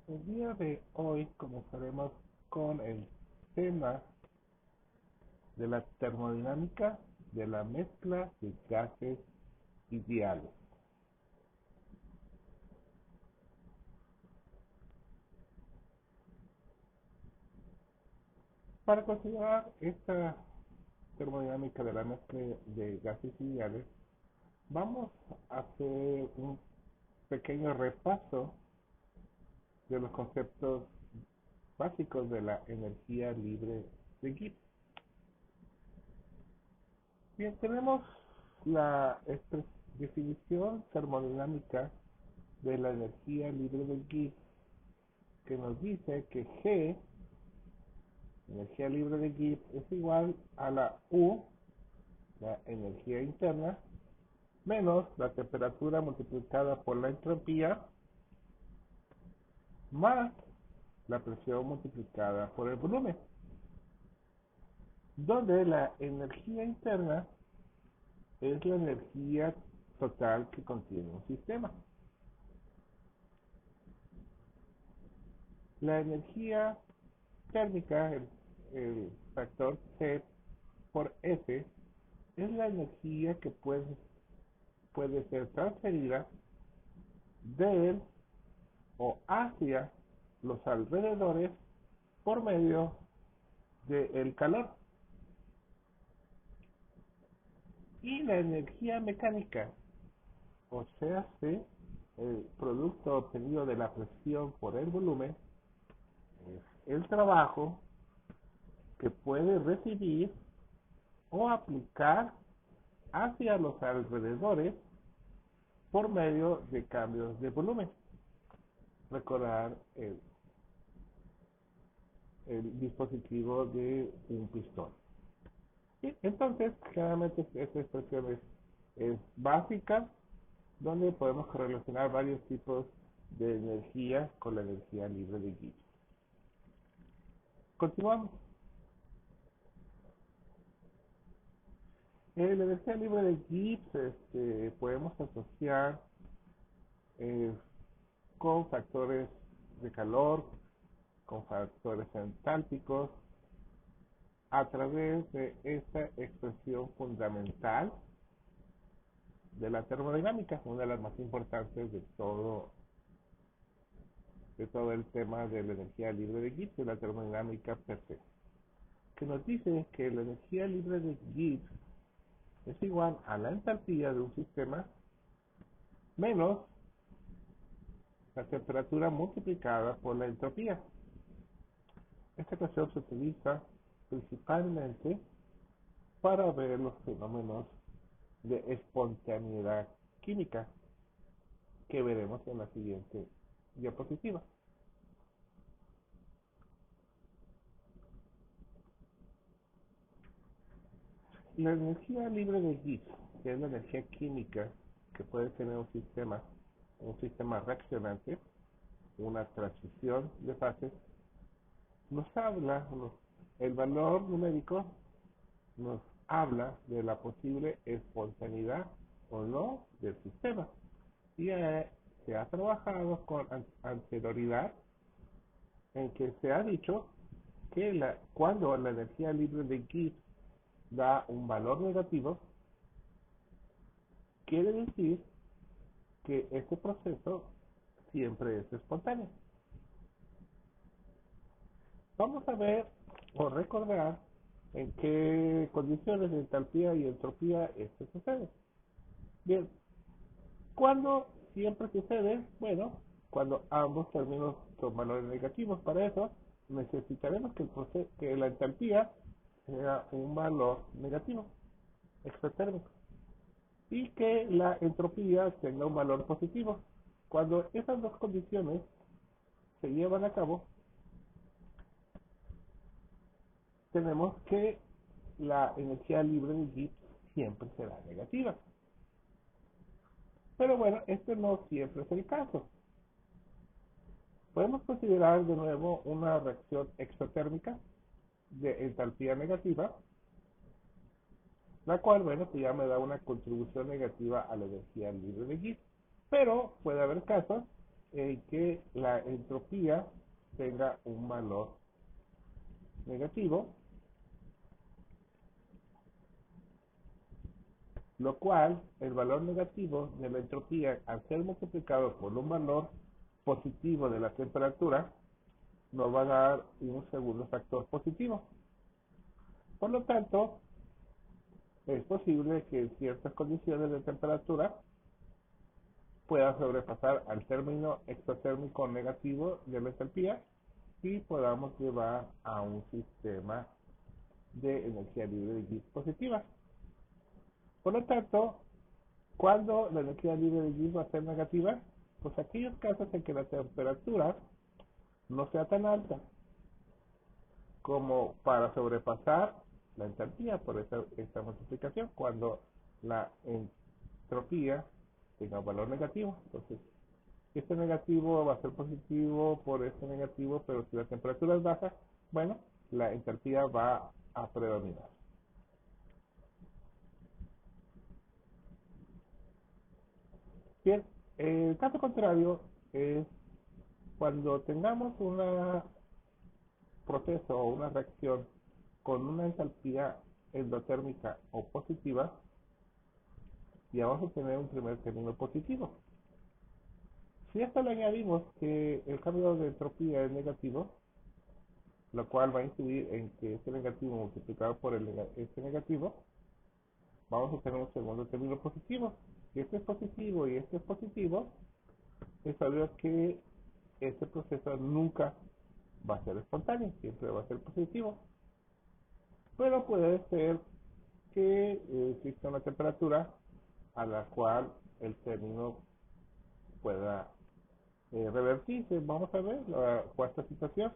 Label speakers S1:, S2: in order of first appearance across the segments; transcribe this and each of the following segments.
S1: El día de hoy comenzaremos con el tema de la termodinámica de la mezcla de gases ideales. Para considerar esta termodinámica de la mezcla de gases ideales, vamos a hacer un pequeño repaso de los conceptos básicos de la energía libre de Gibbs. Bien, tenemos la definición termodinámica de la energía libre de Gibbs, que nos dice que G, energía libre de Gibbs, es igual a la U, la energía interna, menos la temperatura multiplicada por la entropía, más la presión multiplicada por el volumen, donde la energía interna es la energía total que contiene un sistema. La energía térmica, el factor C por S, es la energía que puede ser transferida de o hacia los alrededores por medio del calor. Y la energía mecánica, o sea, el producto obtenido de la presión por el volumen, es el trabajo que puede recibir o aplicar hacia los alrededores por medio de cambios de volumen. Recordar el dispositivo de un pistón. Y entonces, claramente esta expresión es básica, donde podemos relacionar varios tipos de energía con la energía libre de Gibbs. Continuamos. En la energía libre de Gibbs podemos asociar eh, con factores de calor, con factores entálpicos, a través de esta expresión fundamental de la termodinámica, una de las más importantes de todo el tema de la energía libre de Gibbs y la termodinámica per se, que nos dice que la energía libre de Gibbs es igual a la entalpía de un sistema menos la temperatura multiplicada por la entropía. Esta ecuación se utiliza principalmente para ver los fenómenos de espontaneidad química que veremos en la siguiente diapositiva. La energía libre de Gibbs, que es la energía química que puede tener un sistema reaccionante, una transición de fases, nos habla, el valor numérico nos habla de la posible espontaneidad o no del sistema. Y se ha trabajado con anterioridad en que se ha dicho que cuando la energía libre de Gibbs da un valor negativo, quiere decir que este proceso siempre es espontáneo. Vamos a ver o recordar en qué condiciones de entalpía y entropía esto sucede. Bien, ¿cuándo siempre sucede? Bueno, cuando ambos términos son valores negativos. Para eso necesitaremos que la entalpía sea un valor negativo, exotérmico, y que la entropía tenga un valor positivo. Cuando esas dos condiciones se llevan a cabo, tenemos que la energía libre de Gibbs siempre será negativa. Pero bueno, este no siempre es el caso. Podemos considerar de nuevo una reacción exotérmica de entalpía negativa, la cual, bueno, pues ya me da una contribución negativa a la energía libre de Gibbs. Pero puede haber casos que la entropía tenga un valor negativo, lo cual el valor negativo de la entropía, al ser multiplicado por un valor positivo de la temperatura, nos va a dar un segundo factor positivo. Por lo tanto, es posible que en ciertas condiciones de temperatura pueda sobrepasar al término exotérmico negativo de la entropía y podamos llevar a un sistema de energía libre de Gibbs positiva. Por lo tanto, ¿cuándo la energía libre de Gibbs va a ser negativa? Pues aquellos casos en que la temperatura no sea tan alta como para sobrepasar la entropía por esta multiplicación, cuando la entropía tenga un valor negativo. Entonces, este negativo va a ser positivo por este negativo, pero si la temperatura es baja, bueno, la entropía va a predominar. Bien, el caso contrario es cuando tengamos un proceso o una reacción con una entalpía endotérmica o positiva, y vamos a tener un primer término positivo. Si a esto le añadimos que el cambio de entropía es negativo, lo cual va a incidir en que este negativo multiplicado por este negativo, vamos a tener un segundo término positivo. Si este es positivo y este es positivo, es obvio que este proceso nunca va a ser espontáneo, siempre va a ser positivo. Pero puede ser que exista una temperatura a la cual el término pueda revertirse. Vamos a ver la cuarta situación.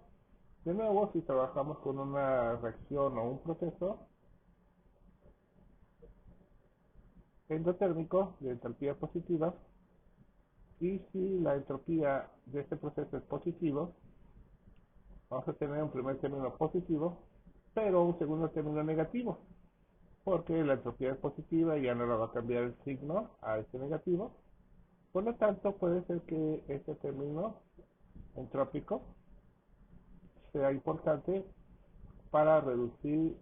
S1: De nuevo, si trabajamos con una reacción o un proceso endotérmico de entalpía positiva, y si la entropía de este proceso es positivo, vamos a tener un primer término positivo, pero un segundo término negativo, porque la entropía es positiva y ya no le va a cambiar el signo a este negativo. Por lo tanto, puede ser que este término entrópico sea importante para reducir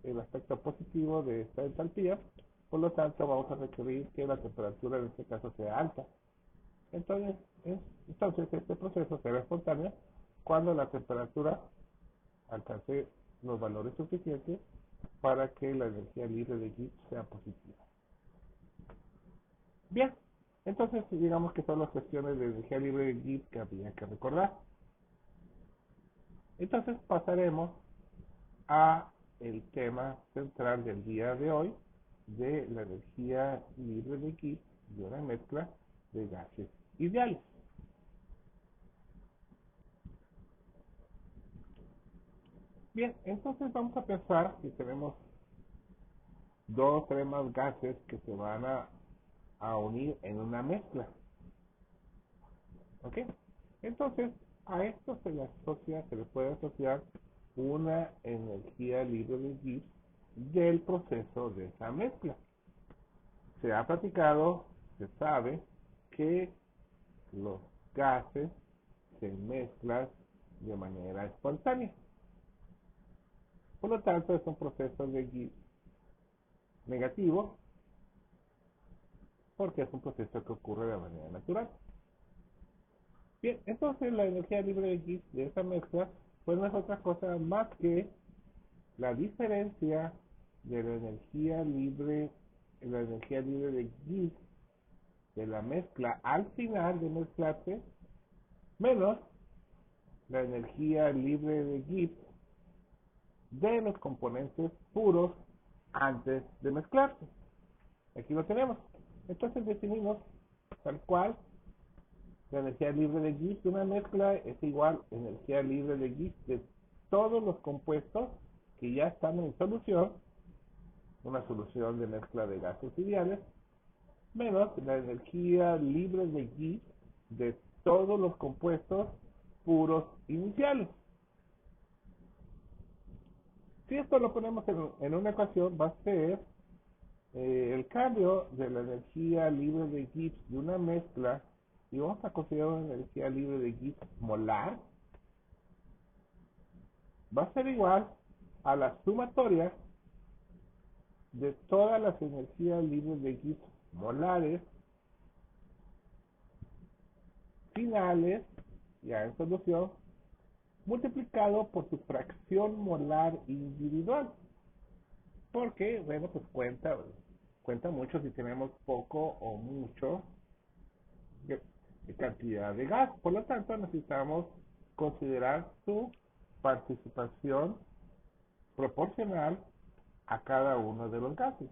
S1: el aspecto positivo de esta entalpía. Por lo tanto, vamos a requerir que la temperatura en este caso sea alta. Entonces, este proceso será espontáneo cuando la temperatura alcance los valores suficientes para que la energía libre de Gibbs sea positiva. Bien, entonces digamos que son las cuestiones de energía libre de Gibbs que había que recordar. Entonces pasaremos a el tema central del día de hoy, de la energía libre de Gibbs de una mezcla de gases ideales. Bien, entonces vamos a pensar que tenemos dos o tres más gases que se van a unir en una mezcla. ¿Ok? Entonces, a esto se le puede asociar una energía libre de Gibbs del proceso de esa mezcla. Se ha platicado, se sabe que los gases se mezclan de manera espontánea. Por lo tanto, es un proceso de Gibbs negativo porque es un proceso que ocurre de manera natural. Bien, entonces la energía libre de Gibbs de esa mezcla pues no es otra cosa más que la diferencia de la energía libre de Gibbs de la mezcla al final de mezclarse menos la energía libre de Gibbs de los componentes puros antes de mezclarse. Aquí lo tenemos. Entonces definimos tal cual la energía libre de Gibbs de una mezcla es igual a energía libre de Gibbs de todos los compuestos que ya están en solución, una solución de mezcla de gases ideales, menos la energía libre de Gibbs de todos los compuestos puros iniciales. Si esto lo ponemos en una ecuación, va a ser el cambio de la energía libre de Gibbs de una mezcla y vamos a considerar una energía libre de Gibbs molar, va a ser igual a la sumatoria de todas las energías libres de Gibbs molares finales, ya en solución, multiplicado por su fracción molar individual. Porque, bueno, pues cuenta mucho si tenemos poco o mucho de cantidad de gas. Por lo tanto, necesitamos considerar su participación proporcional a cada uno de los gases.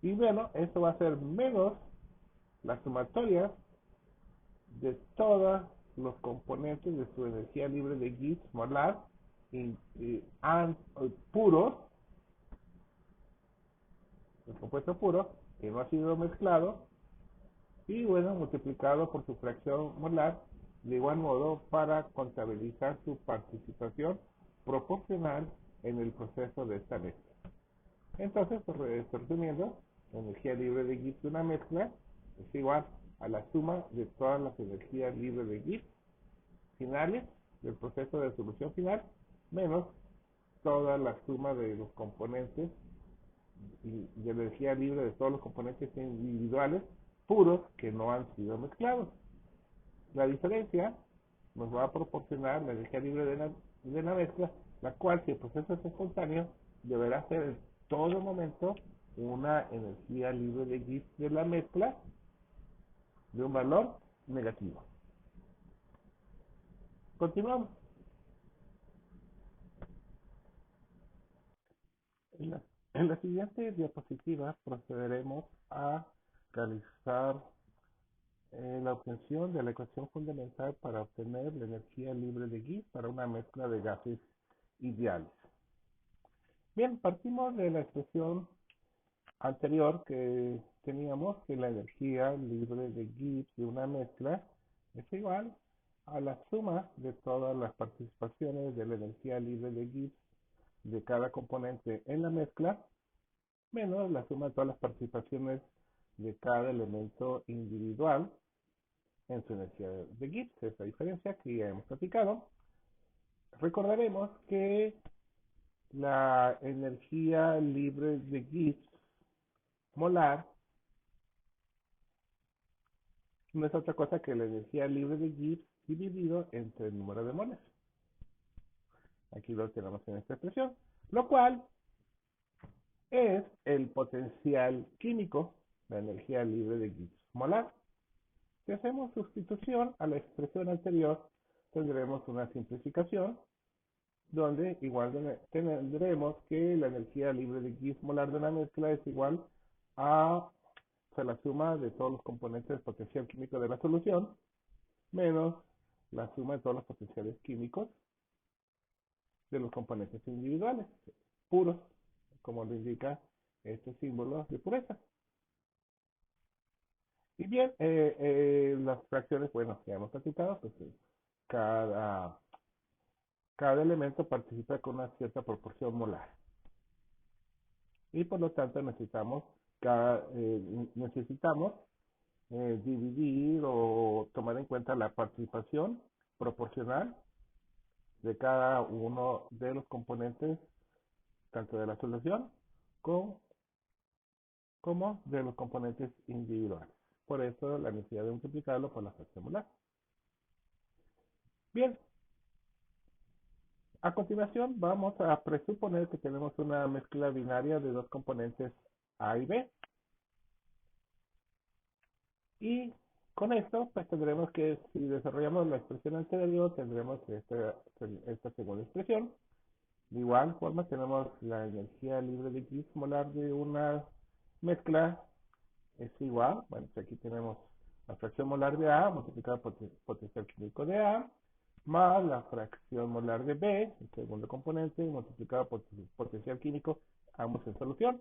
S1: Y bueno, esto va a ser menos la sumatoria de todos los componentes de su energía libre de Gibbs molar puros, el compuesto puro, que no ha sido mezclado, y bueno, multiplicado por su fracción molar, de igual modo para contabilizar su participación proporcional en el proceso de esta mezcla. Entonces, pues, resumiendo, la energía libre de Gibbs de una mezcla es igual a la suma de todas las energías libres de Gibbs finales del proceso de solución final menos toda la suma de los componentes y de energía libre de todos los componentes individuales puros que no han sido mezclados. La diferencia nos va a proporcionar la energía libre de la mezcla, la cual, si el proceso es espontáneo, deberá ser en todo momento una energía libre de Gibbs de la mezcla de un valor negativo. Continuamos. En la siguiente diapositiva procederemos a realizar la obtención de la ecuación fundamental para obtener la energía libre de Gibbs para una mezcla de gases ideales. Bien, partimos de la expresión anterior que teníamos que la energía libre de Gibbs de una mezcla es igual a la suma de todas las participaciones de la energía libre de Gibbs de cada componente en la mezcla menos la suma de todas las participaciones de cada elemento individual en su energía de Gibbs. Esa diferencia que ya hemos platicado. Recordaremos que la energía libre de Gibbs molar no es otra cosa que la energía libre de Gibbs dividido entre el número de moles. Aquí lo tenemos en esta expresión, lo cual es el potencial químico, la energía libre de Gibbs molar. Si hacemos sustitución a la expresión anterior, tendremos una simplificación donde igual tendremos que la energía libre de Gibbs molar de una mezcla es igual a la suma de todos los componentes del potencial químico de la solución menos la suma de todos los potenciales químicos de los componentes individuales, puros, como lo indica este símbolo de pureza. Y bien, las fracciones, bueno, ya hemos platicado, pues cada, cada elemento participa con una cierta proporción molar. Y por lo tanto necesitamos dividir o tomar en cuenta la participación proporcional de cada uno de los componentes, tanto de la solución como de los componentes individuales. Por eso la necesidad de multiplicarlo por la fracción molar. Bien, a continuación vamos a presuponer que tenemos una mezcla binaria de dos componentes A y B. Y con esto, pues tendremos que, si desarrollamos la expresión anterior, tendremos esta segunda expresión. De igual forma, tenemos la energía libre de Gibbs molar de una mezcla es igual, bueno, pues aquí tenemos la fracción molar de A multiplicada por el potencial químico de A, más la fracción molar de B, el segundo componente, multiplicada por el potencial químico, ambos en solución,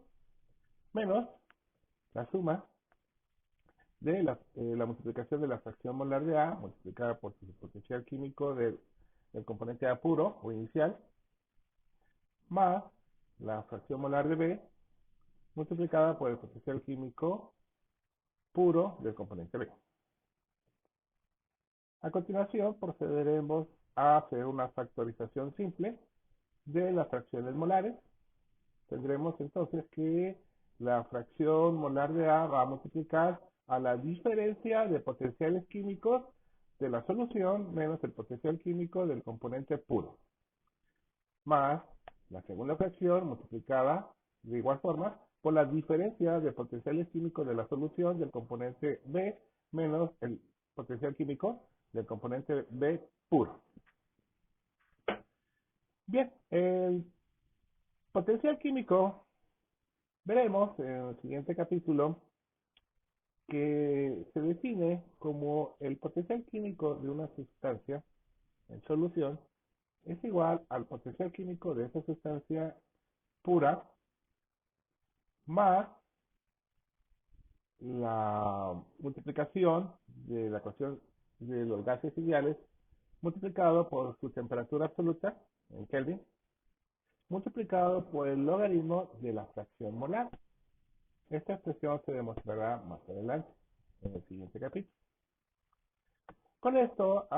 S1: menos la suma de la multiplicación de la fracción molar de A multiplicada por el potencial químico del componente A puro o inicial, más la fracción molar de B multiplicada por el potencial químico puro del componente B. A continuación, procederemos a hacer una factorización simple de las fracciones molares. Tendremos entonces que la fracción molar de A va a multiplicar a la diferencia de potenciales químicos de la solución menos el potencial químico del componente puro, más la segunda fracción multiplicada de igual forma por la diferencia de potenciales químicos de la solución del componente B menos el potencial químico del componente B puro. Bien, el potencial químico veremos en el siguiente capítulo que se define como el potencial químico de una sustancia en solución es igual al potencial químico de esa sustancia pura más la multiplicación de la ecuación de los gases ideales multiplicado por su temperatura absoluta en Kelvin multiplicado por el logaritmo de la fracción molar. Esta expresión se demostrará más adelante en el siguiente capítulo. Con esto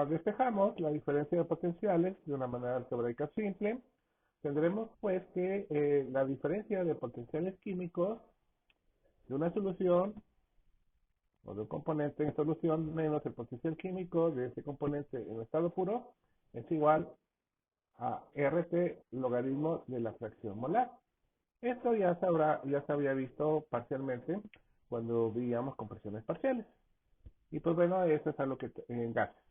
S1: despejamos la diferencia de potenciales de una manera algebraica simple. Tendremos pues que la diferencia de potenciales químicos de una solución o de un componente en solución menos el potencial químico de ese componente en estado puro es igual a RT logaritmo de la fracción molar. Esto ya se había visto parcialmente cuando veíamos compresiones parciales. Y pues bueno, eso es algo que en gases.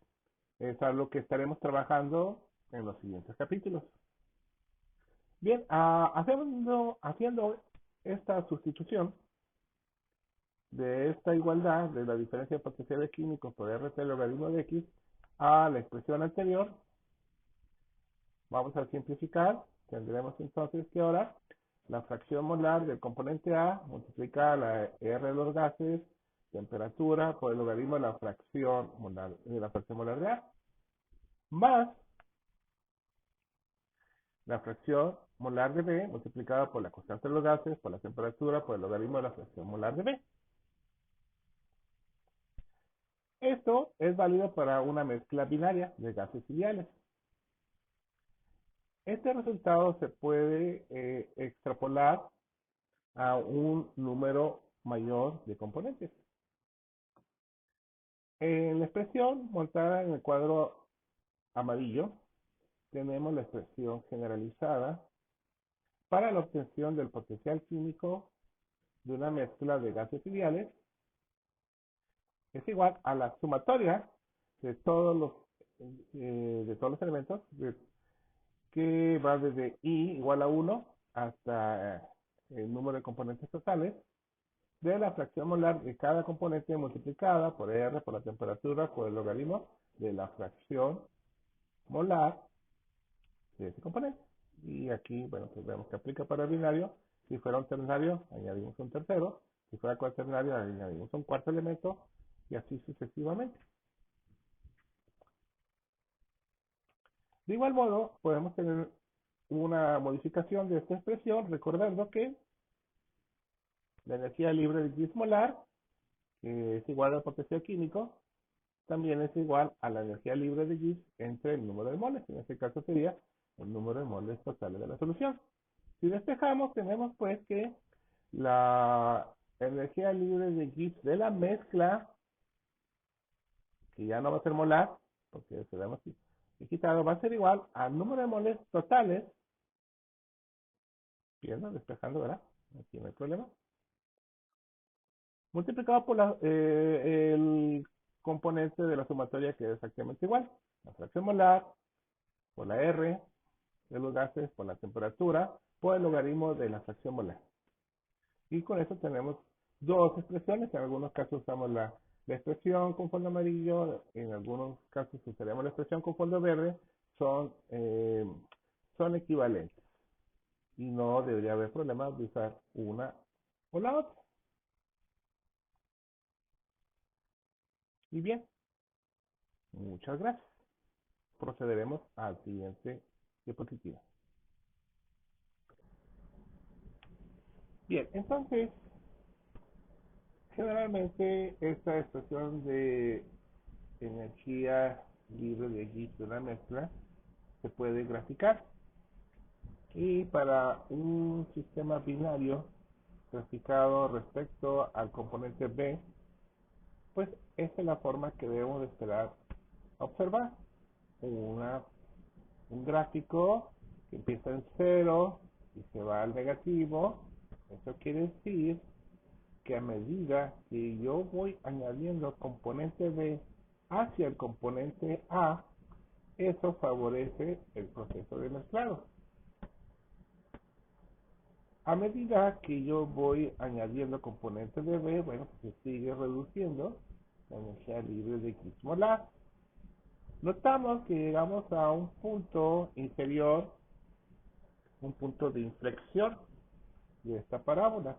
S1: Es algo que estaremos trabajando en los siguientes capítulos. Bien, haciendo esta sustitución de esta igualdad de la diferencia de potenciales químicos por RT logaritmo de X a la expresión anterior, vamos a simplificar. Tendremos entonces que ahora la fracción molar del componente A multiplica la R de los gases, temperatura, por el logaritmo de la fracción molar de A, más la fracción molar de B multiplicada por la constante de los gases, por la temperatura, por el logaritmo de la fracción molar de B. Esto es válido para una mezcla binaria de gases ideales. Este resultado se puede extrapolar a un número mayor de componentes. En la expresión montada en el cuadro amarillo, tenemos la expresión generalizada para la obtención del potencial químico de una mezcla de gases ideales. Es igual a la sumatoria de todos los elementos que va desde I igual a 1 hasta el número de componentes totales de la fracción molar de cada componente multiplicada por R, por la temperatura, por el logaritmo de la fracción molar de ese componente. Y aquí, bueno, pues vemos que aplica para el binario. Si fuera un ternario, añadimos un tercero. Si fuera cuaternario, añadimos un cuarto elemento. Y así sucesivamente. De igual modo, podemos tener una modificación de esta expresión, recordando que la energía libre de Gibbs molar, que es igual al potencial químico, también es igual a la energía libre de Gibbs entre el número de moles. En este caso sería el número de moles totales de la solución. Si despejamos, tenemos pues que la energía libre de Gibbs de la mezcla, que ya no va a ser molar, porque se lo hemos quitado, va a ser igual al número de moles totales, viendo, despejando, ¿verdad? Aquí no hay problema. Multiplicado por el componente de la sumatoria, que es exactamente igual. La fracción molar por la R de los gases por la temperatura por el logaritmo de la fracción molar. Y con eso tenemos dos expresiones. En algunos casos usamos la expresión con fondo amarillo, en algunos casos usaremos la expresión con fondo verde. Son equivalentes y no debería haber problema de usar una o la otra. Y bien, muchas gracias. Procederemos al siguiente diapositiva. Bien, entonces Generalmente esta expresión de energía libre de Gibbs de una mezcla se puede graficar. Y para un sistema binario graficado respecto al componente B, pues esta es la forma que debemos de esperar observar. Un gráfico que empieza en 0 y se va al negativo. Eso quiere decir que a medida que yo voy añadiendo componente B hacia el componente A, eso favorece el proceso de mezclado. A medida que yo voy añadiendo componentes de B, bueno, pues se sigue reduciendo la energía libre de X molar. Notamos que llegamos a un punto inferior, un punto de inflexión de esta parábola.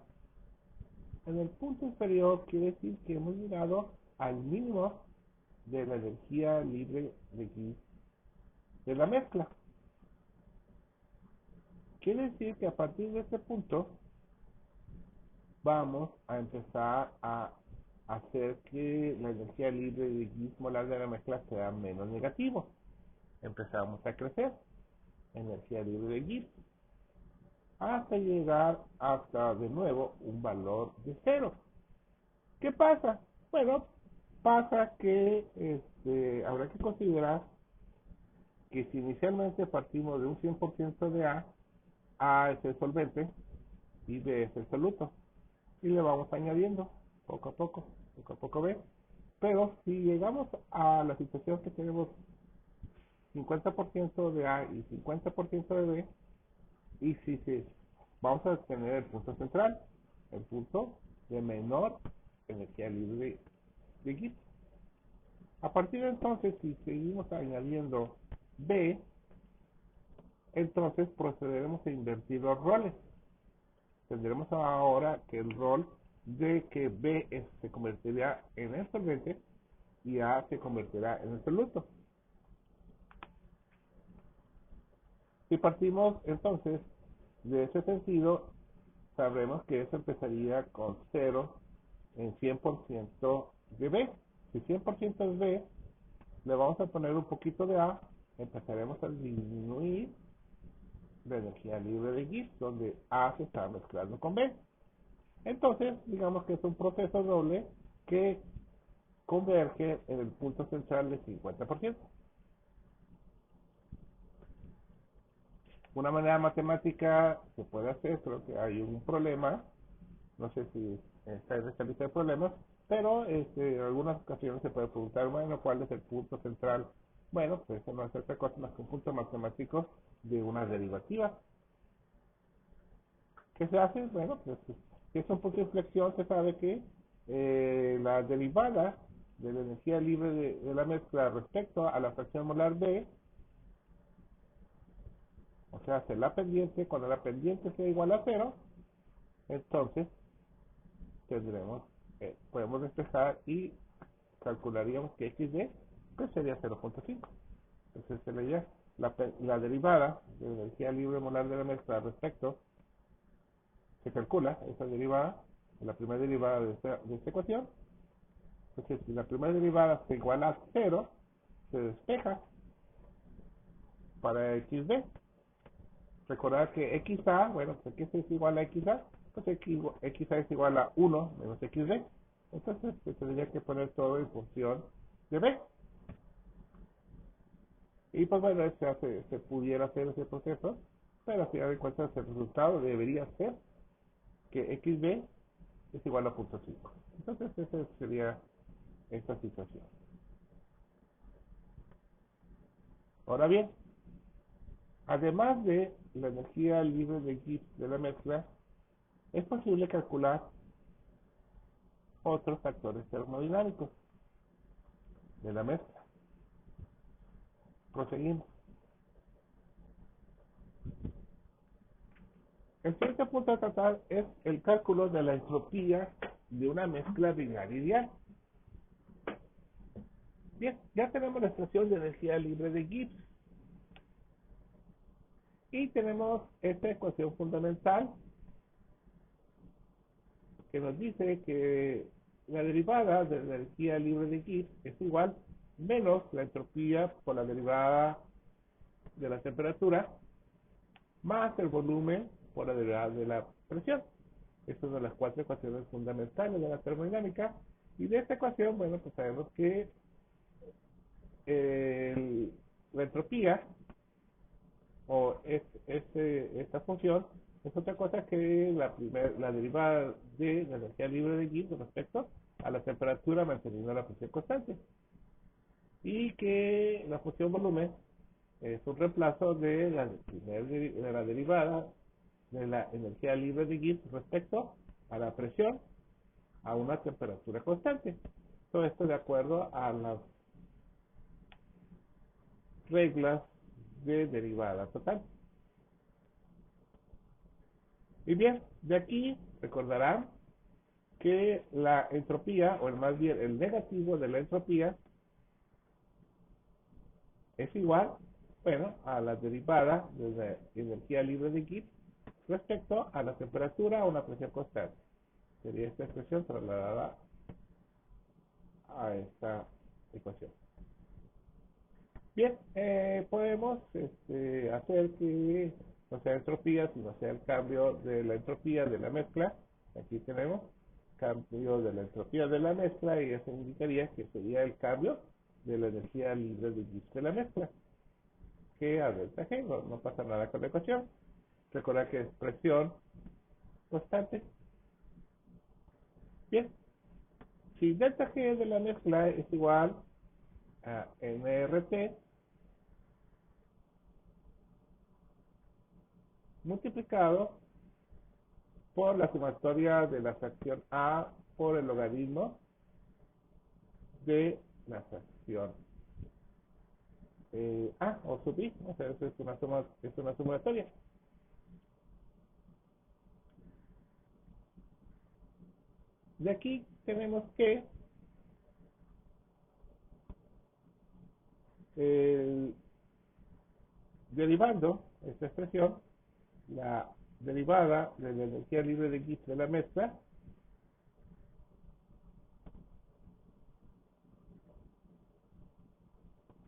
S1: En el punto inferior quiere decir que hemos llegado al mínimo de la energía libre de X de la mezcla. Quiere decir que a partir de este punto vamos a empezar a hacer que la energía libre de X molar de la mezcla sea menos negativo. Empezamos a crecer energía libre de Gibbs hasta llegar hasta de nuevo un valor de 0. ¿Qué pasa? Bueno, pasa que habrá que considerar que si inicialmente partimos de un 100% de A es el solvente y B es el soluto, y le vamos añadiendo poco a poco B. Pero si llegamos a la situación que tenemos 50% de A y 50% de B, y si vamos a tener el punto central, el punto de menor energía libre de Gibbs. A partir de entonces, si seguimos añadiendo B, entonces procederemos a invertir los roles. Tendremos ahora que el rol de que B se convertirá en el solvente y A se convertirá en el soluto. Si partimos entonces de ese sentido, sabremos que eso empezaría con 0 en 100% de B. Si 100% es B, le vamos a poner un poquito de A, empezaremos a disminuir la energía libre de Gibbs, donde A se está mezclando con B. Entonces, digamos que es un proceso doble que converge en el punto central de 50%. Una manera matemática se puede hacer, creo que hay un problema, no sé si está en esta lista de problemas, pero en algunas ocasiones se puede preguntar, bueno, ¿cuál es el punto central? Bueno, pues eso no es otra cosa más que un punto matemático de una derivativa. ¿Qué se hace? Bueno, pues si es un punto de inflexión, se sabe que la derivada de la energía libre de la mezcla respecto a la fracción molar B, o sea, hace la pendiente, cuando la pendiente sea igual a 0, entonces tendremos, podemos despejar y calcularíamos que XD pues sería 0.5. Entonces sería la derivada de la energía libre molar de la mezcla respecto, se calcula esa derivada, la primera derivada de esta ecuación. Entonces si la primera derivada se iguala a 0, se despeja para XD. Recordar que XA, bueno, pues X es igual a XA, pues XA es igual a 1 menos XD. Entonces se tendría que poner todo en función de B. Y pues bueno, se pudiera hacer ese proceso, pero al final de cuentas el resultado debería ser que XB es igual a 0.5. Entonces esa sería esta situación. Ahora bien, además de la energía libre de Gibbs de la mezcla, es posible calcular otros factores termodinámicos de la mezcla. Proseguimos. El siguiente punto a tratar es el cálculo de la entropía de una mezcla binaria ideal. Bien, ya tenemos la expresión de energía libre de Gibbs y tenemos esta ecuación fundamental que nos dice que la derivada de la energía libre de Gibbs es igual menos la entropía por la derivada de la temperatura más el volumen por la derivada de la presión. Estas son las cuatro ecuaciones fundamentales de la termodinámica. Y de esta ecuación, bueno, pues sabemos que la entropía esta función es otra cosa que la derivada de la energía libre de Gibbs respecto a la temperatura manteniendo la presión constante. Y que la función volumen es un reemplazo de la derivada de la energía libre de Gibbs respecto a la presión a una temperatura constante. Todo esto de acuerdo a las reglas de derivada total. Y bien, de aquí recordarán que la entropía, o más bien el negativo de la entropía, es igual, bueno, a la derivada de la energía libre de Gibbs respecto a la temperatura o una presión constante. Sería esta expresión trasladada a esta ecuación. Bien, podemos hacer que no sea entropía, sino sea el cambio de la entropía de la mezcla. Aquí tenemos cambio de la entropía de la mezcla y eso indicaría que sería el cambio de la energía libre de Gibbs de la mezcla. Que a delta G, no pasa nada con la ecuación. Recuerda que es presión constante. Bien, si delta G de la mezcla es igual a nRT multiplicado por la sumatoria de la fracción A por el logaritmo de la fracción A o sub I, o sea, eso es una sumatoria. De aquí tenemos que derivando esta expresión, la derivada de la energía libre de Gibbs de la mezcla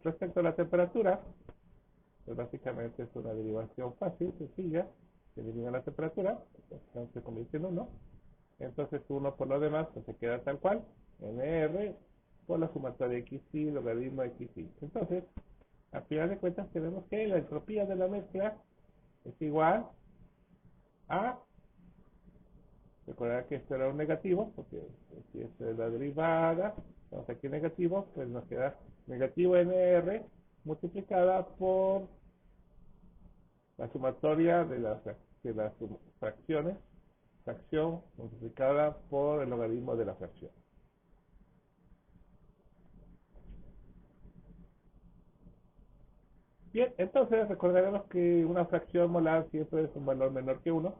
S1: respecto a la temperatura, pues básicamente es una derivación fácil, sencilla, se elimina la temperatura, se convierte en 1, entonces 1 por lo demás pues se queda tal cual, nr por la sumatoria xy logaritmo xy. Entonces, al final de cuentas tenemos que la entropía de la mezcla es igual a, recordar que esto era un negativo, porque si esto es la derivada, estamos aquí negativo, pues nos queda negativo nr multiplicada por la sumatoria de las fracciones, fracción multiplicada por el logaritmo de la fracción. Bien, entonces recordaremos que una fracción molar siempre es un valor menor que 1,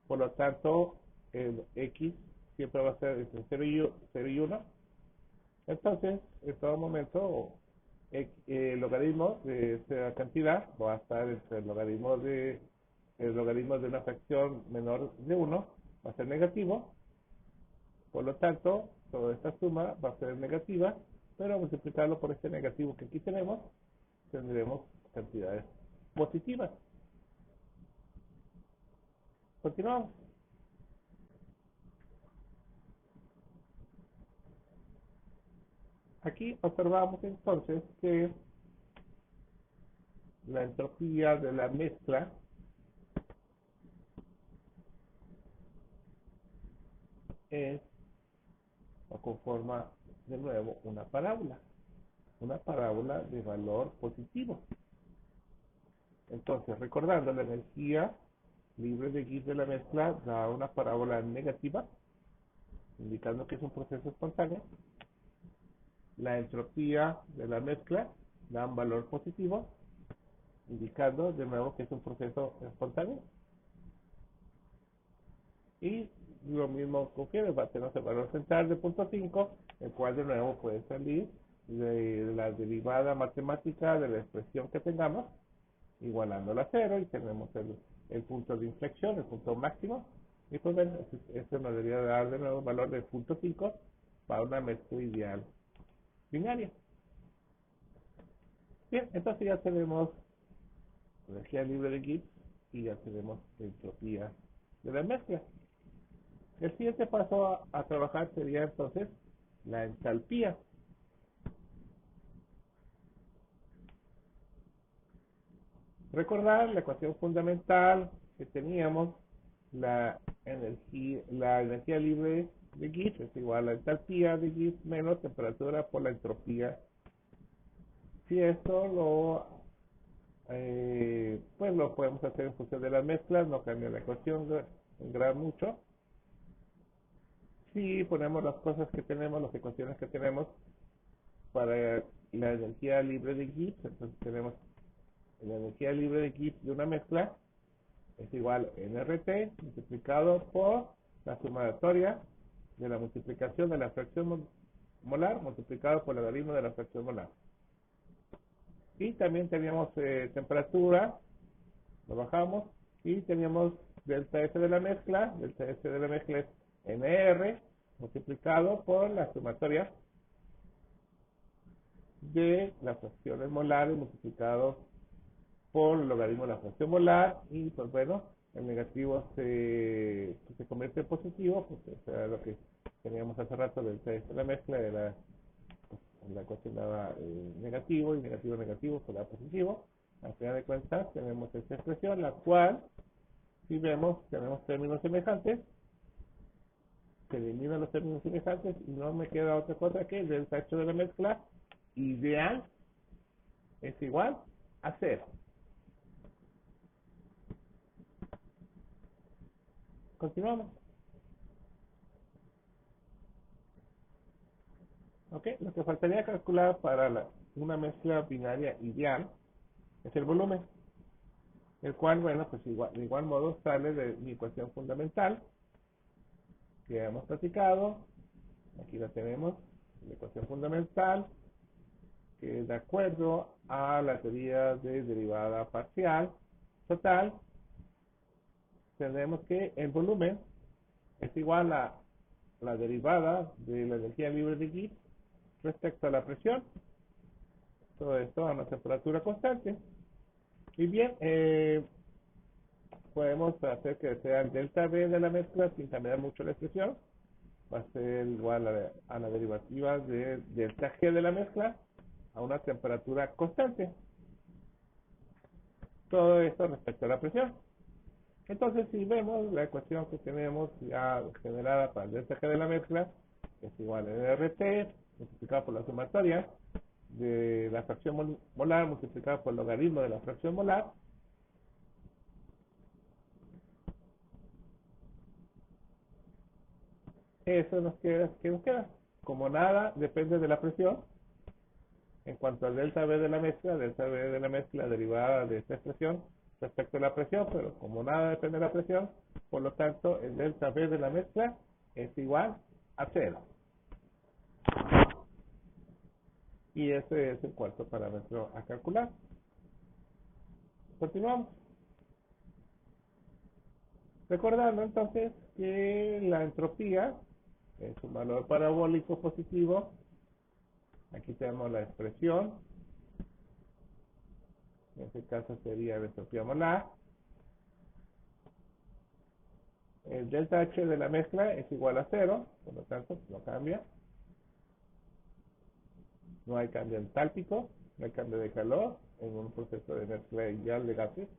S1: por lo tanto el x siempre va a ser entre 0 y 1. Entonces, en todo momento, el logaritmo de esa cantidad va a estar entre el logaritmo de una fracción menor de 1, va a ser negativo, por lo tanto, toda esta suma va a ser negativa, pero multiplicarlo por este negativo que aquí tenemos, tendremos cantidades positivas. Continuamos. Aquí observamos entonces que la entropía de la mezcla es o conforma de nuevo una parábola de valor positivo. Entonces, recordando, la energía libre de Gibbs de la mezcla da una parábola negativa, indicando que es un proceso espontáneo. La entropía de la mezcla da un valor positivo, indicando de nuevo que es un proceso espontáneo. Y lo mismo confiere, va a tener el valor central de 0.5, el cual de nuevo puede salir de la derivada matemática de la expresión que tengamos, igualándola a 0, y tenemos el punto de inflexión, el punto máximo, Y pues bueno, esto nos debería dar de nuevo un valor de 0.5 para una mezcla ideal binaria. Bien, entonces ya tenemos energía libre de Gibbs y ya tenemos entropía de la mezcla. El siguiente paso a trabajar sería entonces la entalpía. Recordar la ecuación fundamental que teníamos, la energía libre de Gibbs es igual a la entalpía de Gibbs menos temperatura por la entropía. Si esto pues lo podemos hacer en función de las mezclas, no cambia la ecuación en mucho. Si ponemos las cosas que tenemos, las ecuaciones que tenemos para la energía libre de Gibbs, entonces tenemos la energía libre de Gibbs de una mezcla es igual a nRT multiplicado por la sumatoria de la multiplicación de la fracción molar multiplicado por el logaritmo de la fracción molar. Y también teníamos temperatura, lo bajamos, y teníamos delta S de la mezcla es NR multiplicado por la sumatoria de las fracciones molares multiplicado por el logaritmo de la fracción molar, y pues bueno, el negativo se convierte en positivo, pues eso era lo que teníamos hace rato del test de la mezcla, de la ecuación daba negativo, y negativo pues da positivo. Al final de cuentas tenemos esta expresión, la cual, si vemos, tenemos términos semejantes, se eliminan los términos semejantes y no me queda otra cosa que el delta H de la mezcla ideal es igual a 0. Continuamos. Ok, lo que faltaría calcular para una mezcla binaria ideal es el volumen, el cual, bueno, pues de igual modo sale de mi ecuación fundamental que hemos platicado. Aquí la tenemos, la ecuación fundamental, que de acuerdo a la teoría de derivada parcial total, tenemos que el volumen es igual a la derivada de la energía libre de Gibbs respecto a la presión, todo esto a una temperatura constante. Y bien, podemos hacer que sea el delta V de la mezcla sin cambiar mucho la expresión, va a ser igual a la derivativa de delta G de la mezcla a una temperatura constante. Todo esto respecto a la presión. Entonces, si vemos la ecuación que tenemos ya generada para el delta G de la mezcla, es igual a RT multiplicado por la sumatoria de la fracción molar multiplicada por el logaritmo de la fracción molar. Eso nos queda, ¿qué nos queda? Como nada depende de la presión, en cuanto al delta V de la mezcla derivada de esta expresión respecto a la presión, pero como nada depende de la presión, por lo tanto el delta V de la mezcla es igual a 0. Y ese es el cuarto parámetro a calcular. Continuamos. Recordando entonces que la entropía es un valor parabólico positivo. Aquí tenemos la expresión. En este caso sería la entropía molar. El delta H de la mezcla es igual a 0, por lo tanto no cambia. No hay cambio entálpico, no hay cambio de calor en un proceso de mezcla ideal de gases.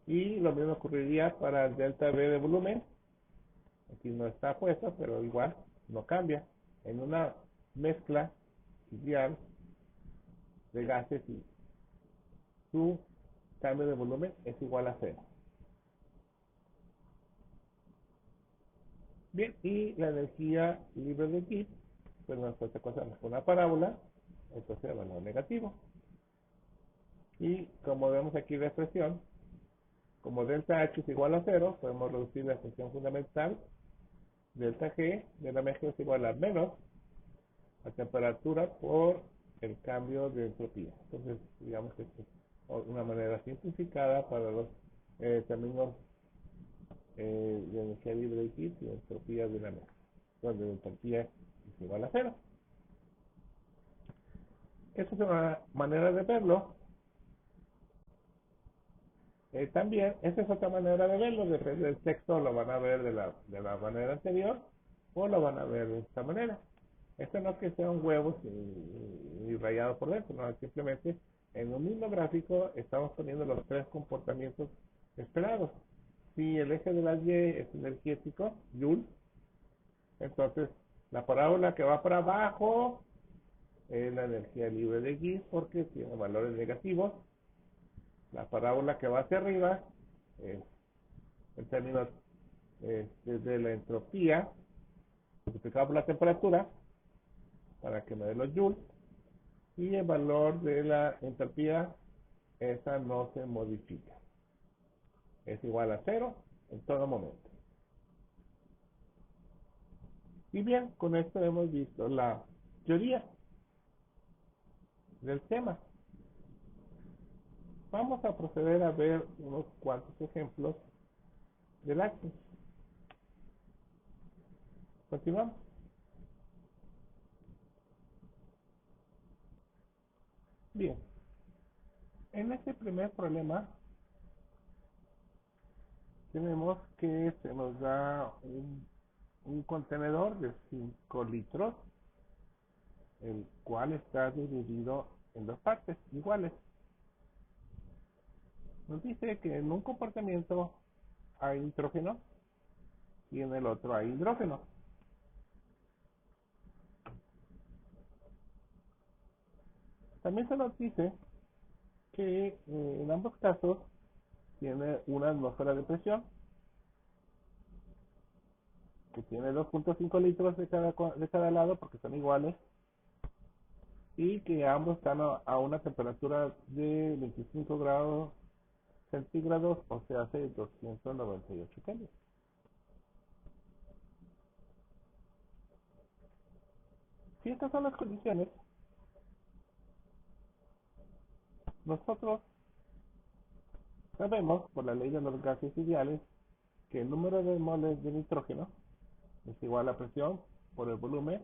S1: Y lo mismo ocurriría para el delta V de volumen. Aquí no está puesto, pero igual no cambia. En una mezcla ideal de gases y su cambio de volumen es igual a 0. Bien, y la energía libre de Gibbs, pues nosotros pasamos con una parábola, entonces el valor negativo. Y como vemos aquí la expresión, como delta H es igual a 0, podemos reducir la expresión fundamental. Delta G de la mezcla es igual a menos la temperatura por el cambio de entropía. Entonces, digamos que es una manera simplificada para los términos de energía libre de Gibbs y entropía de la mezcla, donde la entropía es igual a cero. Esa es una manera de verlo. También, esa es otra manera de verlo, depende del texto, lo van a ver de la manera anterior o lo van a ver de esta manera. Esto no es que sea un huevo y rayado por dentro, no, simplemente en un mismo gráfico estamos poniendo los tres comportamientos esperados. Si el eje de la Y es energético, Joule, entonces la parábola que va para abajo es la energía libre de Gibbs porque tiene valores negativos. La parábola que va hacia arriba es en términos de la entropía multiplicado por la temperatura para que me dé los joules, y el valor de la entropía, esa no se modifica, es igual a cero en todo momento. Y bien, con esto hemos visto la teoría del tema. Vamos a proceder a ver unos cuantos ejemplos del Access. Continuamos. Bien, en este primer problema tenemos que se nos da un contenedor de 5 litros, el cual está dividido en dos partes iguales. Nos dice que en un compartimiento hay nitrógeno y en el otro hay hidrógeno. También se nos dice que en ambos casos tiene una atmósfera de presión que tiene 2.5 litros de cada lado porque son iguales, y que ambos están a una temperatura de 25 grados centígrados, o sea, hace 298 kelvin. Si estas son las condiciones, nosotros sabemos por la ley de los gases ideales que el número de moles de nitrógeno es igual a la presión por el volumen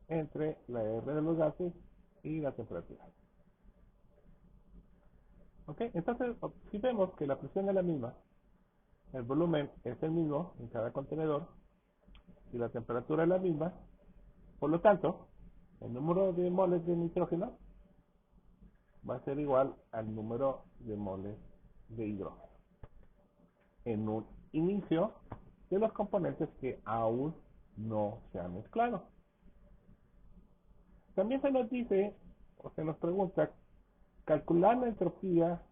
S1: entre la R de los gases y la temperatura. ¿Ok? Entonces, si vemos que la presión es la misma, el volumen es el mismo en cada contenedor y la temperatura es la misma, por lo tanto, el número de moles de nitrógeno va a ser igual al número de moles de hidrógeno en un inicio de los componentes que aún no se han mezclado. También se nos dice, o se nos pregunta, calcular la entropía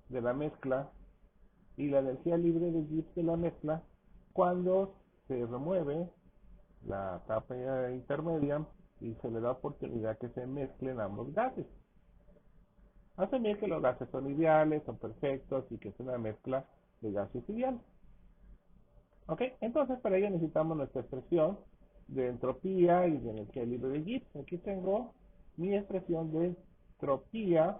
S1: de la mezcla y la energía libre de Gibbs de la mezcla cuando se remueve la etapa intermedia y se le da oportunidad que se mezclen ambos gases. Asumir que los gases son ideales, son perfectos y que es una mezcla de gases ideal. ¿Ok? Entonces para ello necesitamos nuestra expresión de entropía y de energía libre de Gibbs. Aquí tengo mi expresión de entropía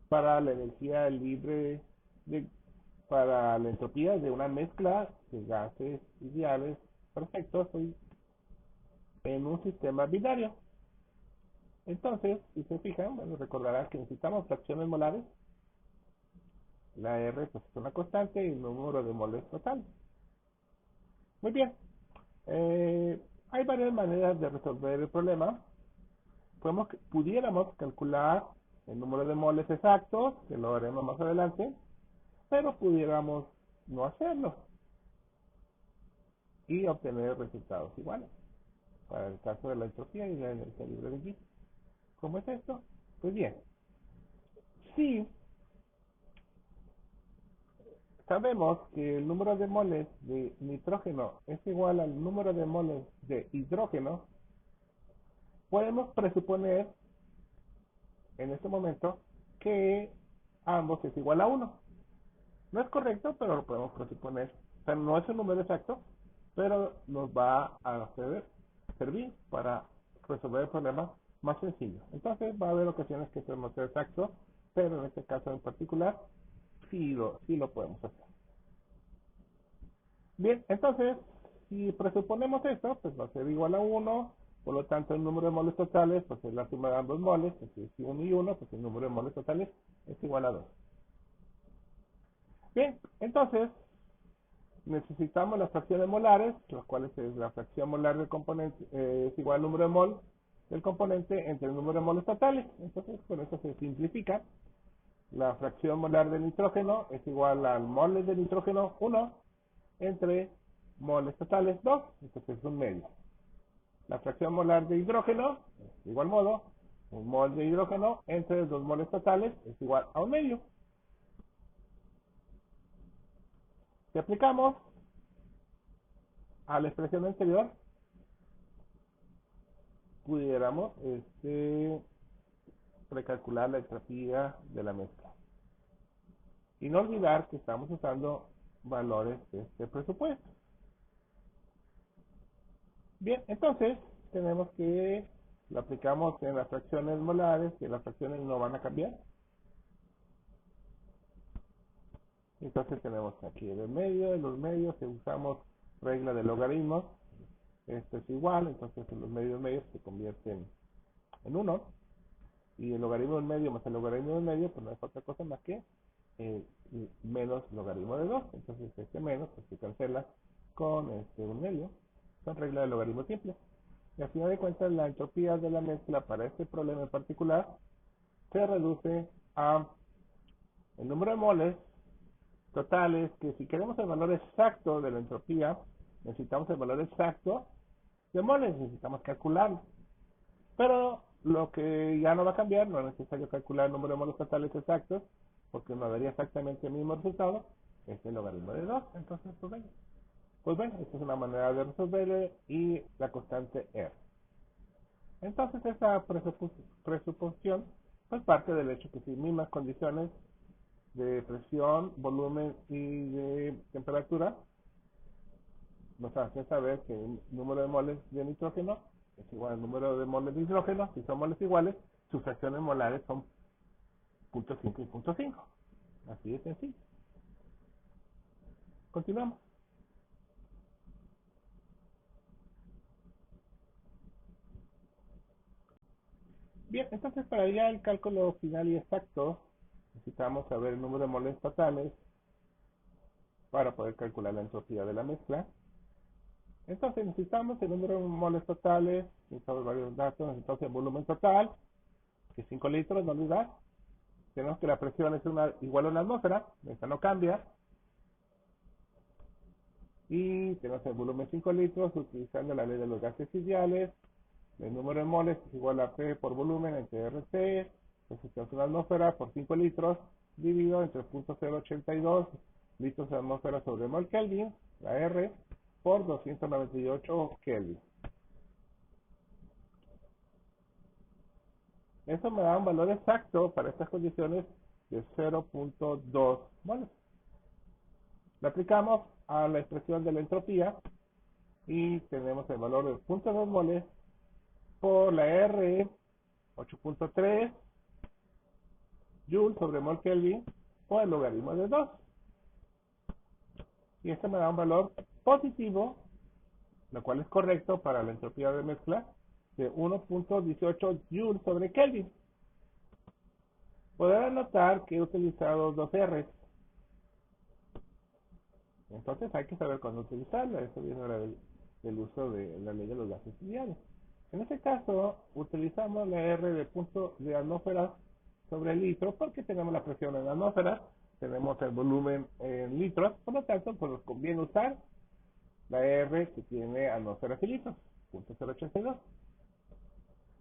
S1: para la energía libre para la entropía de una mezcla de gases ideales perfectos en un sistema binario. Entonces, si se fijan, bueno, recordarán que necesitamos fracciones molares. La R pues, es una constante y el número de moles total. Muy bien. Hay varias maneras de resolver el problema. Pudiéramos calcular el número de moles exactos, que lo haremos más adelante, pero pudiéramos no hacerlo y obtener resultados iguales para el caso de la entropía y la energía libre de Gibbs. ¿Cómo es esto? Pues bien, si sabemos que el número de moles de nitrógeno es igual al número de moles de hidrógeno, podemos presuponer en este momento que ambos es igual a 1. No es correcto, pero lo podemos presuponer. O sea, no es un número exacto, pero nos va a servir para resolver el problema más sencillo. Entonces va a haber ocasiones que podemos ser exactos, pero en este caso en particular sí lo podemos hacer. Bien, entonces, si presuponemos esto, pues va a ser igual a 1, por lo tanto el número de moles totales, pues es la suma de ambos moles, pues si es 1 y 1, pues el número de moles totales es igual a 2. Bien, entonces, necesitamos las fracciones molares, las cuales es la fracción molar del componente, es igual al número de mol del componente entre el número de moles totales. Entonces, con eso se simplifica. La fracción molar de nitrógeno es igual al moles de nitrógeno 1 entre moles totales 2, entonces es un medio. La fracción molar de hidrógeno, de igual modo, un mol de hidrógeno entre 2 moles totales es igual a un medio. Si aplicamos a la expresión anterior, pudiéramos recalcular la entropía de la mezcla. Y no olvidar que estamos usando valores de este presupuesto. Bien, entonces tenemos que lo aplicamos en las fracciones molares, que las fracciones no van a cambiar. Entonces tenemos aquí el medio, en los medios, si usamos regla de logaritmos, esto es igual, entonces los medios se convierten en 1, y el logaritmo del medio más el logaritmo del medio, pues no es otra cosa más que menos logaritmo de 2, entonces este menos pues se cancela con un medio, son reglas de logaritmo simple. Y al final de cuentas la entropía de la mezcla para este problema en particular se reduce a el número de moles totales, que si queremos el valor exacto de la entropía, necesitamos el valor exacto de moles, necesitamos calcularlo. Pero lo que ya no va a cambiar, no es necesario calcular el número de moles totales exactos, porque nos daría exactamente el mismo resultado, es el logaritmo de 2. Entonces, pues bueno, esta es una manera de resolverlo y la constante R. Entonces, esta presuposición pues parte del hecho que si mismas condiciones de presión, volumen y de temperatura nos hacen saber que el número de moles de nitrógeno es igual al número de moles de hidrógeno. Si son moles iguales, sus fracciones molares son 0.5 y 0.5. Así de sencillo. Continuamos. Bien, entonces para ya el cálculo final y exacto, necesitamos saber el número de moles totales para poder calcular la entropía de la mezcla. Entonces necesitamos el número de moles totales, necesitamos varios datos, necesitamos el volumen total, que es 5 litros, no olvidar. Tenemos que la presión es igual a una atmósfera, esta no cambia. Y tenemos el volumen 5 litros utilizando la ley de los gases ideales. El número de moles es igual a P por volumen entre RC. Entonces tenemos una atmósfera por 5 litros dividido entre 0.082 litros de atmósfera sobre mol Kelvin, la R, por 298 Kelvin. Eso me da un valor exacto para estas condiciones de 0.2 moles. Lo aplicamos a la expresión de la entropía y tenemos el valor de 0.2 moles por la R 8.3 Joule sobre mol Kelvin por el logaritmo de 2. Y esto me da un valor positivo, lo cual es correcto para la entropía de mezcla, de 1.18 Joule sobre Kelvin. Podrán notar que he utilizado dos R's. Entonces hay que saber cuándo utilizarla. Eso viene ahora del uso de la ley de los gases ideales. En este caso, utilizamos la R de punto de atmósfera sobre el litro, porque tenemos la presión en atmósfera, tenemos el volumen en litros, por lo tanto, pues nos conviene usar la R que tiene atmósferas y litros, 0.082.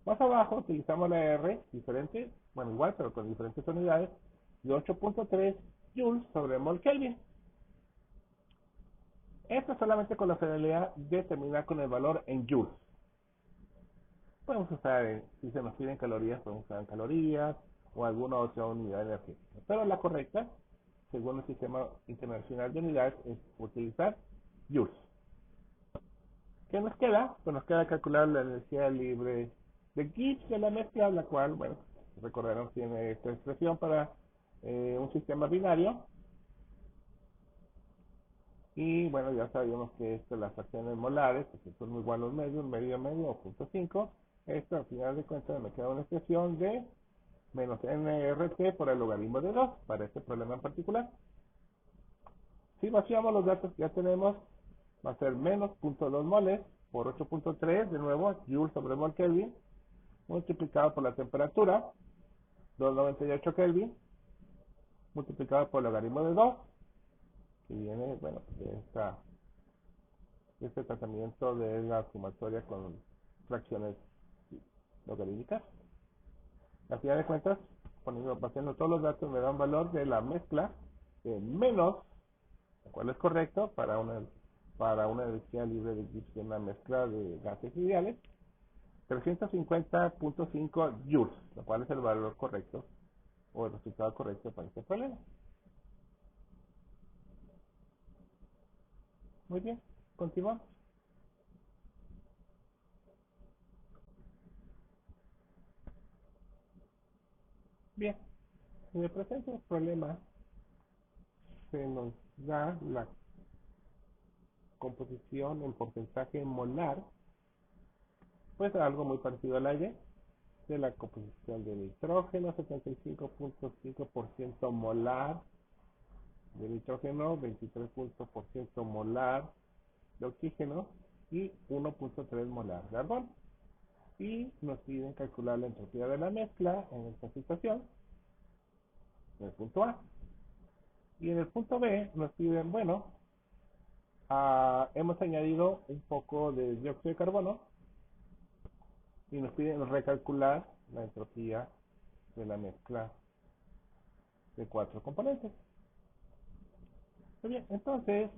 S1: Más abajo utilizamos la R diferente, bueno igual, pero con diferentes unidades, de 8.3 joules sobre mol Kelvin. Esto solamente con la finalidad de terminar con el valor en joules. Podemos usar, si se nos piden calorías, podemos usar en calorías o alguna otra unidad energética. Pero la correcta, según el Sistema Internacional de Unidades, es utilizar joules. ¿Qué nos queda? Pues nos queda calcular la energía libre de Gibbs de la mezcla, la cual, bueno, recordarán, tiene esta expresión para un sistema binario, Y bueno, ya sabíamos que esto, las fracciones molares, pues son igual medio o punto 5. Esto al final de cuentas me queda una expresión de menos nRT por el logaritmo de 2 para este problema en particular. Si vaciamos los datos que ya tenemos, va a ser menos 0.2 moles por 8.3, de nuevo, Joule sobre mol Kelvin, multiplicado por la temperatura, 298 Kelvin, multiplicado por el logaritmo de 2, que viene, bueno, de este tratamiento de la sumatoria con fracciones logarítmicas. Al final de cuentas, pasando todos los datos, me da un valor de la mezcla de menos, lo cual es correcto para una energía libre de Gibbs de una mezcla de gases ideales, 350.5 joules, lo cual es el valor correcto o el resultado correcto para este problema. Muy bien, continuamos. Bien, en el presente problema se nos da la composición en porcentaje molar, pues algo muy parecido al aire, de la composición de nitrógeno, 75.5% molar de nitrógeno, 23% molar de oxígeno y 1.3 molar de argón. Y nos piden calcular la entropía de la mezcla en esta situación, en el punto A. Y en el punto B nos piden, bueno, hemos añadido un poco de dióxido de carbono y nos piden recalcular la entropía de la mezcla de 4 componentes. Muy bien, entonces,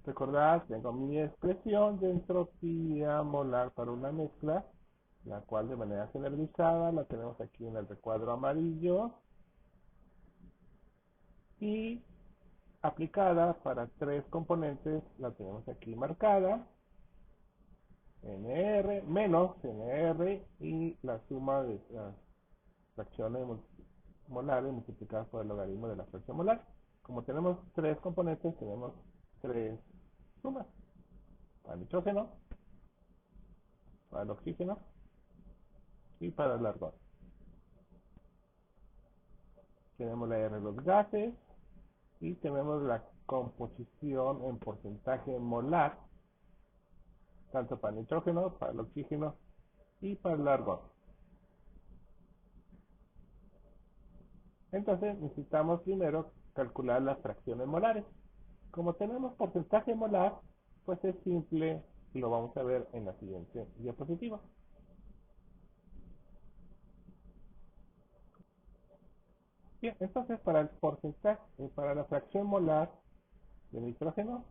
S1: recordad, tengo mi expresión de entropía molar para una mezcla, la cual de manera generalizada la tenemos aquí en el recuadro amarillo y aplicada para 3 componentes la tenemos aquí marcada, NR menos NR y la suma de las fracciones molares multiplicadas por el logaritmo de la fracción molar. Como tenemos 3 componentes, tenemos 3 sumas. Para el nitrógeno, para el oxígeno y para el argón. Tenemos la R de los gases y tenemos la composición en porcentaje molar, tanto para el nitrógeno, para el oxígeno y para el argón. Entonces necesitamos primero calcular las fracciones molares. Como tenemos porcentaje molar, pues es simple y lo vamos a ver en la siguiente diapositiva. Bien, entonces para el porcentaje, para la fracción molar de nitrógeno,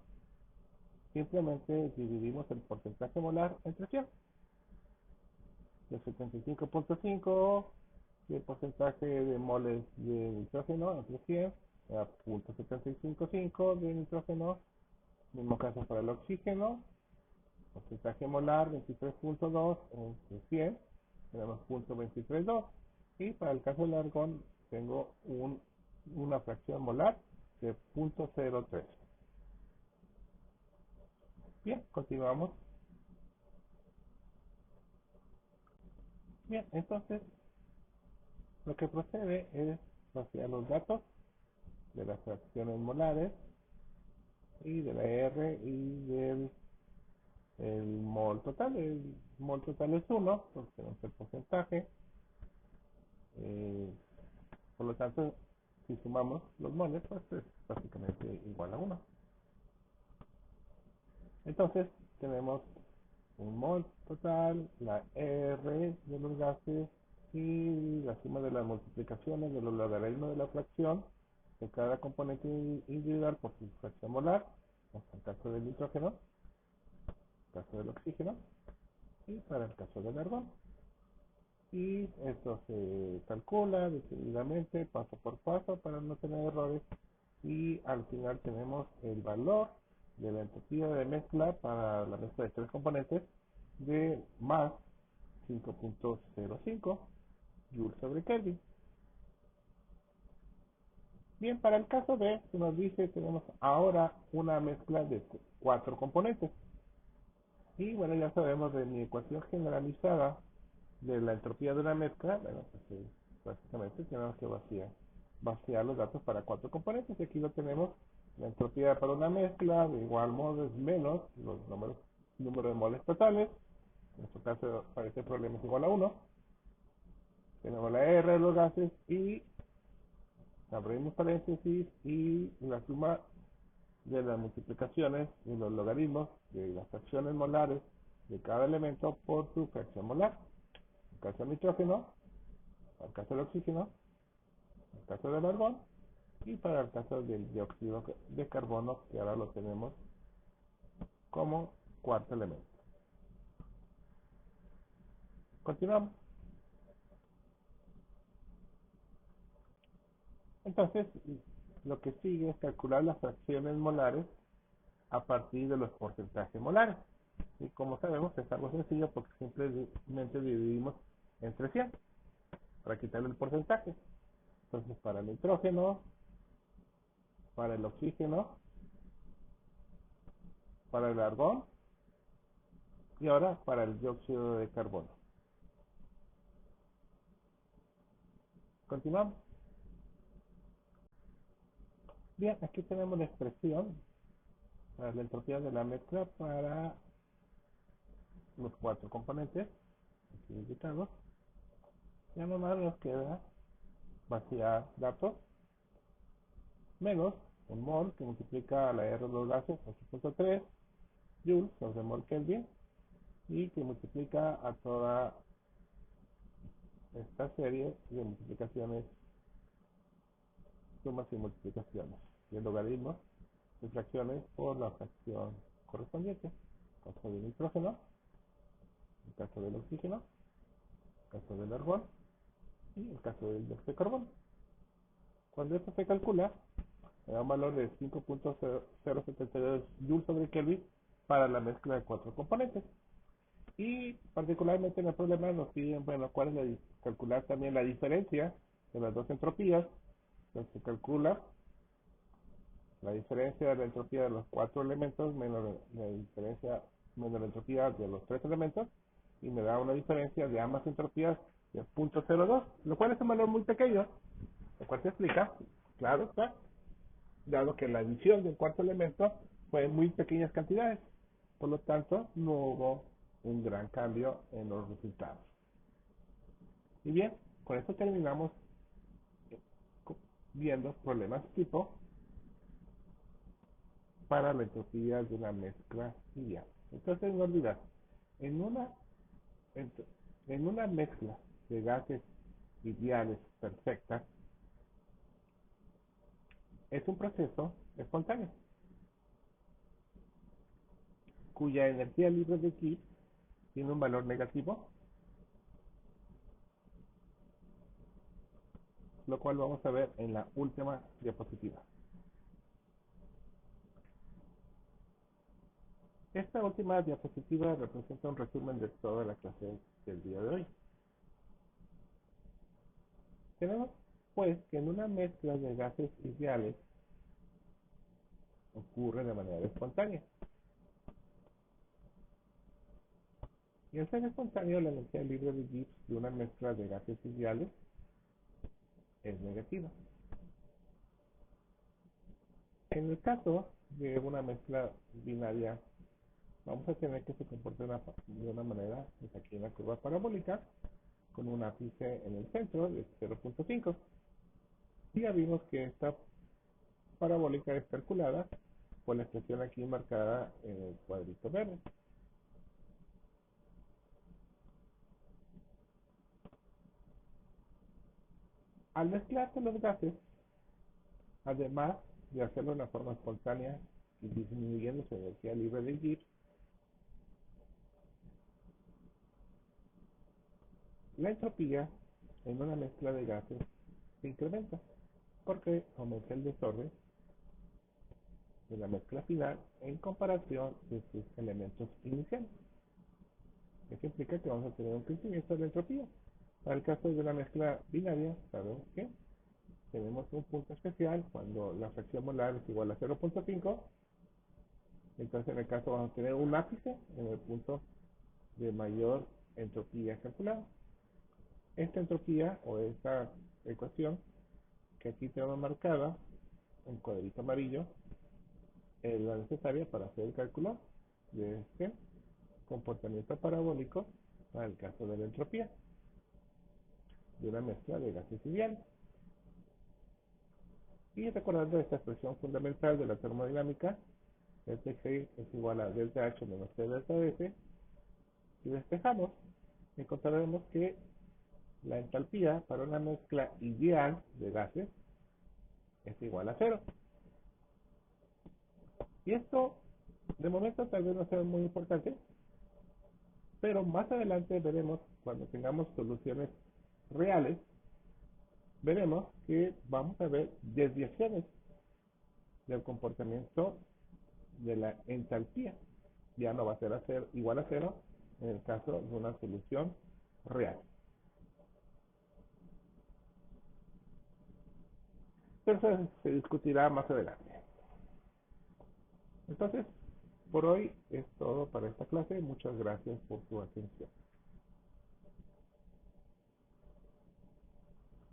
S1: simplemente dividimos el porcentaje molar entre 100. El 75.5 y el porcentaje de moles de nitrógeno entre 100 era 0.755 de nitrógeno. Mismo caso para el oxígeno, porcentaje molar 23.2 entre 100, tenemos 0.232. Y para el caso del argón tengo una fracción molar de 0.03. Bien, continuamos. Bien, entonces lo que procede es vaciar los datos de las fracciones molares y de la R y del mol total. El mol total es 1, porque tenemos el porcentaje. Eh, por lo tanto, si sumamos los moles, pues es básicamente igual a 1. Entonces, tenemos un mol total, la R de los gases y la suma de las multiplicaciones de los logaritmos de la fracción de cada componente individual por su fracción molar, en el caso del nitrógeno, en el caso del oxígeno y para el caso del argón. Y esto se calcula detenidamente, paso por paso, para no tener errores. Y al final tenemos el valor de la entropía de mezcla para la mezcla de 3 componentes de más 5.05 joules sobre Kelvin. Bien, para el caso B, se nos dice tenemos ahora una mezcla de cuatro componentes. Y bueno, ya sabemos de mi ecuación generalizada de la entropía de una mezcla, bueno, pues básicamente tenemos que vaciar los datos para cuatro componentes. Y aquí lo tenemos, la entropía para una mezcla de igual modo es menos los número de moles totales. En nuestro caso, para este problema es igual a 1. Tenemos la R de los gases y abrimos paréntesis y la suma de las multiplicaciones y los logaritmos de las fracciones molares de cada elemento por su fracción molar. En el caso del nitrógeno, para el caso del oxígeno, en el caso del argón y para el caso del dióxido de carbono, que ahora lo tenemos como cuarto elemento. Continuamos. Entonces, lo que sigue es calcular las fracciones molares a partir de los porcentajes molares. Y como sabemos, es algo sencillo porque simplemente dividimos entre 100 para quitarle el porcentaje. Entonces, para el nitrógeno, para el oxígeno, para el argón y ahora para el dióxido de carbono. Continuamos. Bien, aquí tenemos la expresión para la entropía de la mezcla para los cuatro componentes aquí indicados. Ya nomás nos queda vaciar datos menos un mol que multiplica la R de los gases 8.3 joules sobre mol Kelvin y que multiplica a toda esta serie de multiplicaciones, sumas y multiplicaciones y el logaritmo de fracciones por la fracción correspondiente. El caso del nitrógeno, el caso del oxígeno, el caso del argón y el caso del dióxido de carbono. Cuando esto se calcula, me da un valor de 5.072 joules sobre Kelvin para la mezcla de cuatro componentes. Y particularmente en el problema nos piden, bueno, cuál es calcular también la diferencia de las dos entropías. Entonces se calcula la diferencia de la entropía de los cuatro elementos menos la entropía de los tres elementos y me da una diferencia de ambas entropías de 0.02, lo cual es un valor muy pequeño, lo cual se explica, claro está, dado que la adición del cuarto elemento fue en muy pequeñas cantidades, por lo tanto no hubo un gran cambio en los resultados. Y bien, con esto terminamos viendo problemas tipo para la entropía de una mezcla ideal. Entonces no olvidar, en una, en una mezcla de gases ideales perfectas, es un proceso espontáneo, cuya energía libre de Gibbs tiene un valor negativo, lo cual vamos a ver en la última diapositiva. Esta última diapositiva representa un resumen de toda la clase del día de hoy. Tenemos pues que en una mezcla de gases ideales ocurre de manera espontánea. Y al ser espontáneo, la energía libre de Gibbs de una mezcla de gases ideales es negativa. En el caso de una mezcla binaria, vamos a tener que se comporte de una manera, pues aquí en la curva parabólica, con un ápice en el centro de 0.5. Y ya vimos que esta parabólica es calculada por la expresión aquí marcada en el cuadrito verde. Al mezclarse los gases, además de hacerlo de una forma espontánea y disminuyendo su energía libre de Gibbs, la entropía en una mezcla de gases se incrementa porque aumenta el desorden de la mezcla final en comparación de sus elementos iniciales. Eso implica que vamos a tener un crecimiento de la entropía. Para el caso de una mezcla binaria, sabemos que tenemos un punto especial cuando la fracción molar es igual a 0.5. Entonces en el caso vamos a tener un ápice en el punto de mayor entropía calculada. Esta entropía o esta ecuación que aquí tengo marcada en cuadrito amarillo es la necesaria para hacer el cálculo de este comportamiento parabólico para el caso de la entropía de una mezcla de gases ideales. Y recordando esta expresión fundamental de la termodinámica, delta G es igual a delta H menos T delta S, si despejamos, encontraremos que la entalpía para una mezcla ideal de gases es igual a cero. Y esto, de momento, tal vez no sea muy importante, pero más adelante veremos, cuando tengamos soluciones reales, veremos que vamos a ver desviaciones del comportamiento de la entalpía. Ya no va a ser igual a cero en el caso de una solución real. Pero eso se discutirá más adelante. Entonces, por hoy es todo para esta clase. Muchas gracias por su atención.